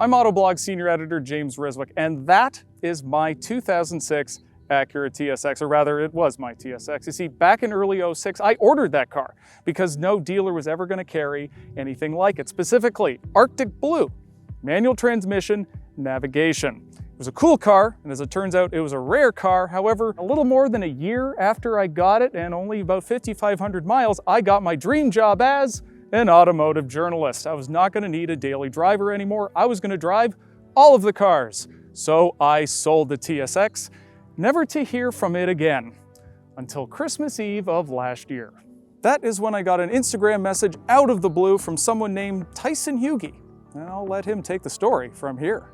I'm Autoblog Senior Editor James Riswick, and that is my 2006 Acura TSX, or rather it was my TSX. You see, back in early '06, I ordered that car because no dealer was ever going to carry anything like it, specifically Arctic Blue, manual transmission, navigation. It was a cool car, and as it turns out, it was a rare car. However, a little more than a year after I got it, and only about 5,500 miles, I got my dream job as an automotive journalist. I was not going to need a daily driver anymore. I was going to drive all of the cars. So I sold the TSX, never to hear from it again, until Christmas Eve of last year. That is when I got an Instagram message out of the blue from someone named Tyson Hugie, and I'll let him take the story from here.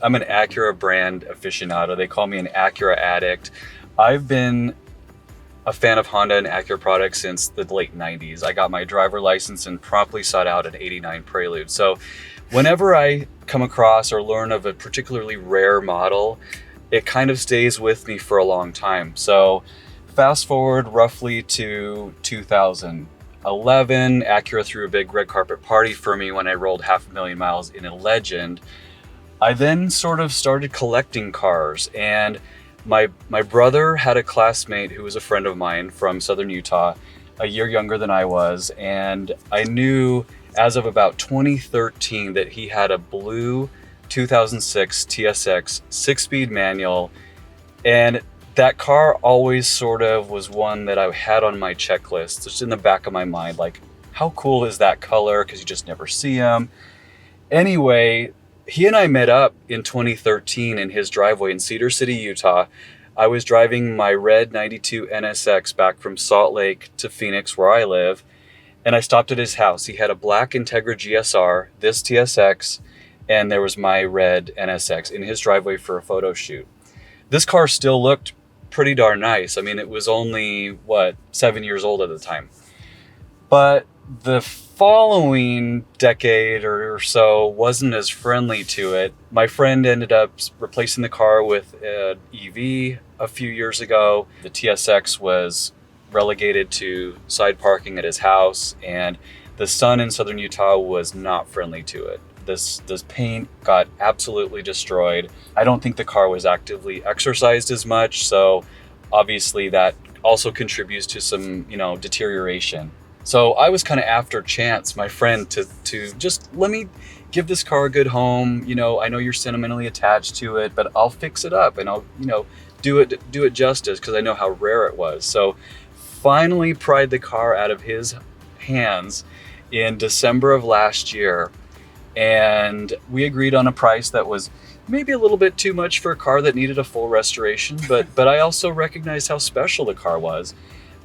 I'm an Acura brand aficionado. They call me an Acura addict. I've been a fan of Honda and Acura products since the late 90s. I got my driver license and promptly sought out an '89 Prelude. So whenever I come across or learn of a particularly rare model, it kind of stays with me for a long time. So fast forward roughly to 2011, Acura threw a big red carpet party for me when I rolled 500,000 miles in a Legend. I then sort of started collecting cars, and my brother had a classmate who was a friend of mine from Southern Utah, a year younger than I was, and I knew as of about 2013 that he had a blue 2006 TSX 6-speed manual, and that car always sort of was one that I had on my checklist, just in the back of my mind, like, how cool is that color? Because you just never see them. Anyway, he and I met up in 2013 in his driveway in Cedar City, Utah. I was driving my red 92 NSX back from Salt Lake to Phoenix, where I live, and I stopped at his house. He had a black Integra GSR, this TSX, and there was my red NSX in his driveway for a photo shoot. This car still looked pretty darn nice. I mean, it was only, 7 years old at the time. But the following decade or so wasn't as friendly to it. My friend ended up replacing the car with an EV a few years ago. The TSX was relegated to side parking at his house, and the sun in Southern Utah was not friendly to it. This paint got absolutely destroyed. I don't think the car was actively exercised as much, so obviously that also contributes to some, deterioration. So I was kind of after Chanc, my friend, to just let me give this car a good home. I know you're sentimentally attached to it, but I'll fix it up and I'll, do it justice, because I know how rare it was. So finally pried the car out of his hands in December of last year. And we agreed on a price that was maybe a little bit too much for a car that needed a full restoration, but I also recognized how special the car was.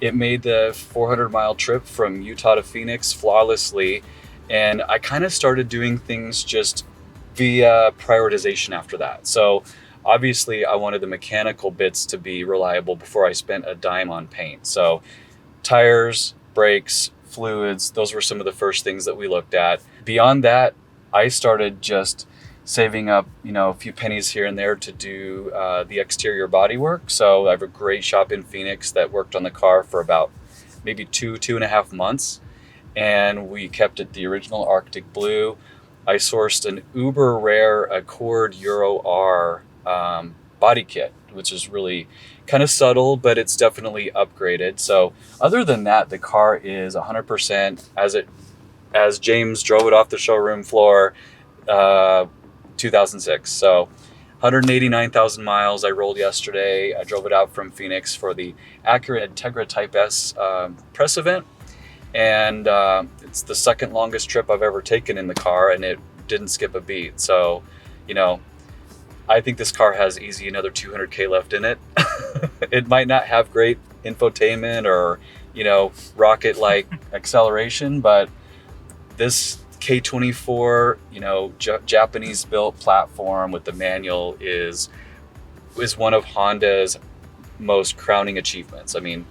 It made the 400-mile trip from Utah to Phoenix flawlessly, and I kind of started doing things just via prioritization after that. So obviously I wanted the mechanical bits to be reliable before I spent a dime on paint. So tires, brakes, fluids, those were some of the first things that we looked at. Beyond that, I started just saving up, a few pennies here and there to do the exterior body work. So I have a great shop in Phoenix that worked on the car for about maybe 2.5 months. And we kept it the original Arctic Blue. I sourced an uber rare Accord Euro R body kit, which is really kind of subtle, but it's definitely upgraded. So other than that, the car is 100% as James drove it off the showroom floor, 2006. So 189,000 miles I rolled yesterday. I drove it out from Phoenix for the Acura Integra Type S press event. And it's the second longest trip I've ever taken in the car, and it didn't skip a beat. So, I think this car has easy another 200K left in it. It might not have great infotainment or, rocket-like acceleration, but this K24, Japanese-built platform with the manual is one of Honda's most crowning achievements. I mean,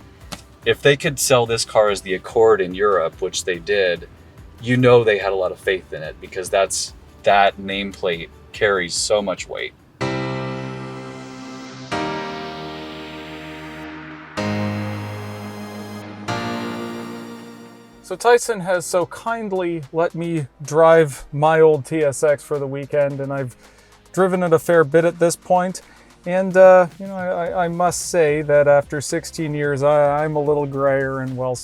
if they could sell this car as the Accord in Europe, which they did, they had a lot of faith in it, because that nameplate carries so much weight. So Tyson has so kindly let me drive my old TSX for the weekend, and I've driven it a fair bit at this point. And, you know, I must say that after 16 years, I'm a little grayer, and well,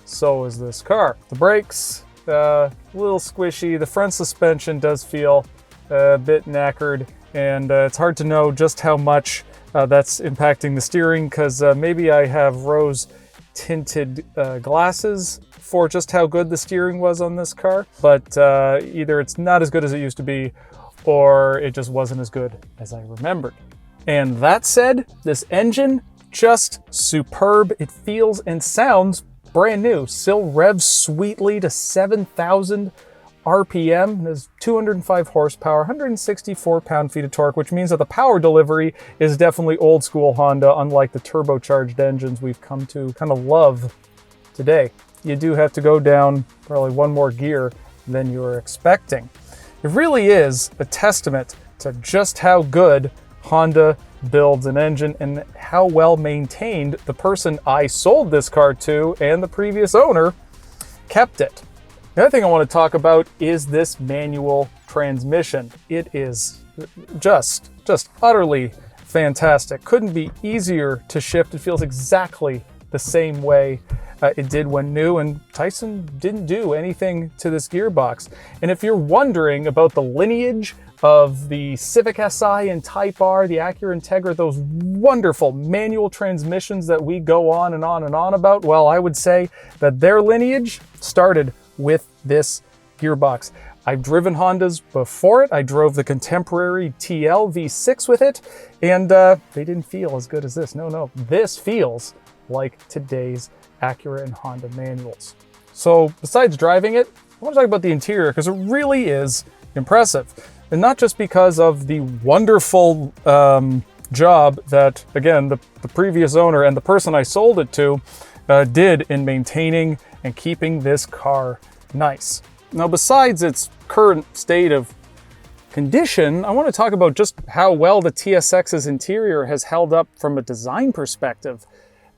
so is this car. The brakes, a little squishy. The front suspension does feel a bit knackered, and it's hard to know just how much that's impacting the steering, because maybe I have rose tinted glasses for just how good the steering was on this car, but either it's not as good as it used to be, or it just wasn't as good as I remembered. And that said, this engine, just superb. It feels and sounds brand new. Still revs sweetly to 7,000 RPM. There's 205 horsepower, 164 pound-feet of torque, which means that the power delivery is definitely old school Honda, unlike the turbocharged engines we've come to kind of love today. You do have to go down probably one more gear than you were expecting. It really is a testament to just how good Honda builds an engine and how well maintained the person I sold this car to and the previous owner kept it. The other thing I want to talk about is this manual transmission. It is just utterly fantastic. Couldn't be easier to shift. It feels exactly the same way it did when new, and Tyson didn't do anything to this gearbox. And if you're wondering about the lineage of the Civic Si and Type R, the Acura Integra, those wonderful manual transmissions that we go on and on and on about, well, I would say that their lineage started with this gearbox. I've driven Hondas before it. I drove the contemporary TL V6 with it, and they didn't feel as good as this. No, this feels like today's Acura and Honda manuals. So besides driving it, I want to talk about the interior, because it really is impressive. And not just because of the wonderful job that, again, the previous owner and the person I sold it to did in maintaining and keeping this car nice. Now, besides its current state of condition, I want to talk about just how well the TSX's interior has held up from a design perspective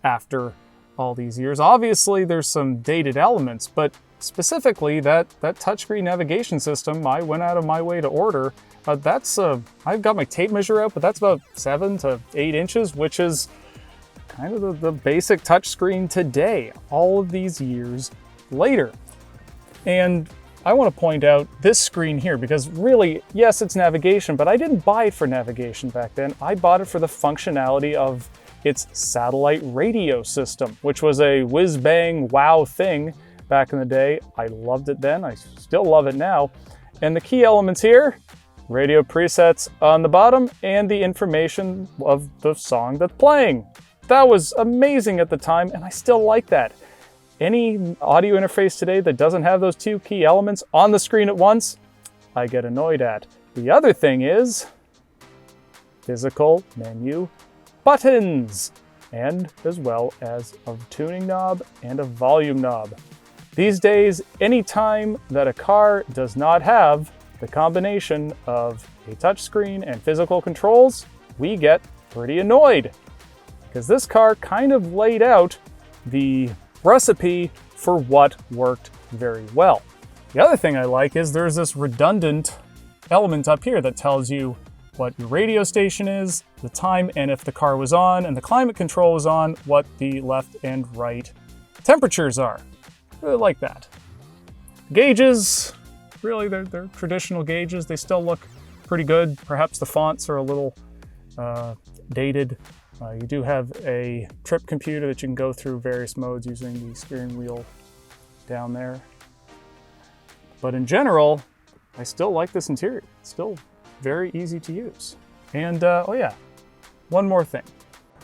after all these years. Obviously, there's some dated elements, but specifically that touchscreen navigation system I went out of my way to order. I've got my tape measure out, but that's about 7 to 8 inches, which is kind of the basic touchscreen today, all of these years later. And I want to point out this screen here, because really, yes, it's navigation, but I didn't buy it for navigation back then. I bought it for the functionality of its satellite radio system, which was a whiz-bang wow thing back in the day. I loved it then. I still love it now. And the key elements here, radio presets on the bottom and the information of the song that's playing. That was amazing at the time, and I still like that. Any audio interface today that doesn't have those two key elements on the screen at once, I get annoyed at. The other thing is physical menu buttons, and as well as a tuning knob and a volume knob. These days, anytime that a car does not have the combination of a touchscreen and physical controls, we get pretty annoyed, because this car kind of laid out the recipe for what worked very well. The other thing I like is there's this redundant element up here that tells you what your radio station is, the time, and if the car was on, and the climate control is on, what the left and right temperatures are. Really like that. Gauges, really, they're traditional gauges. They still look pretty good. Perhaps the fonts are a little dated. You do have a trip computer that you can go through various modes using the steering wheel down there. But in general, I still like this interior. It's still very easy to use. And oh yeah, one more thing.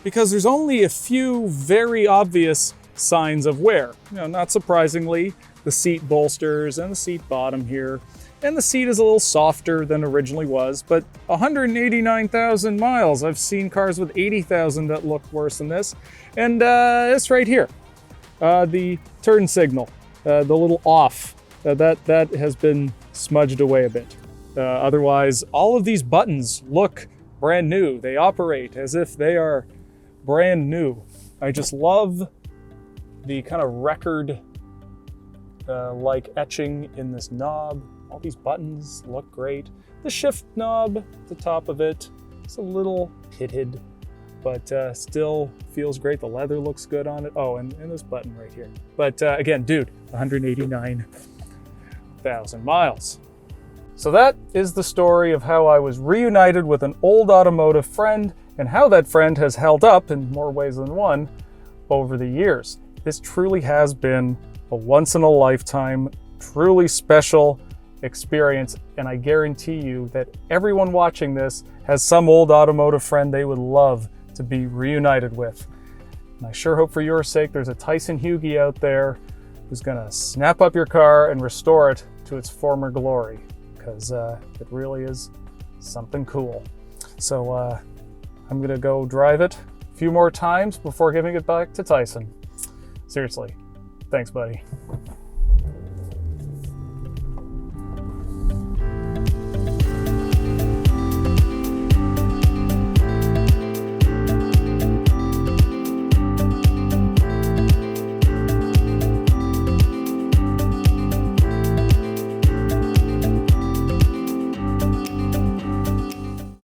Because there's only a few very obvious signs of wear. You know, not surprisingly, the seat bolsters and the seat bottom here. And the seat is a little softer than originally was, but 189,000 miles. I've seen cars with 80,000 that look worse than this. And it's right here. The turn signal, the little off, that has been smudged away a bit. Otherwise, all of these buttons look brand new. They operate as if they are brand new. I just love the kind of record like etching in this knob. All these buttons look great. The shift knob at the top of it, it's a little pitted, but still feels great. The leather looks good on it. Oh, and this button right here. But again, dude, 189,000 miles. So that is the story of how I was reunited with an old automotive friend and how that friend has held up in more ways than one over the years. This truly has been a once-in-a-lifetime, truly special experience, and I guarantee you that everyone watching this has some old automotive friend they would love to be reunited with. And I sure hope for your sake there's a Tyson Hugie out there who's gonna snap up your car and restore it to its former glory, because it really is something cool. So I'm gonna go drive it a few more times before giving it back to Tyson. Seriously, thanks, buddy.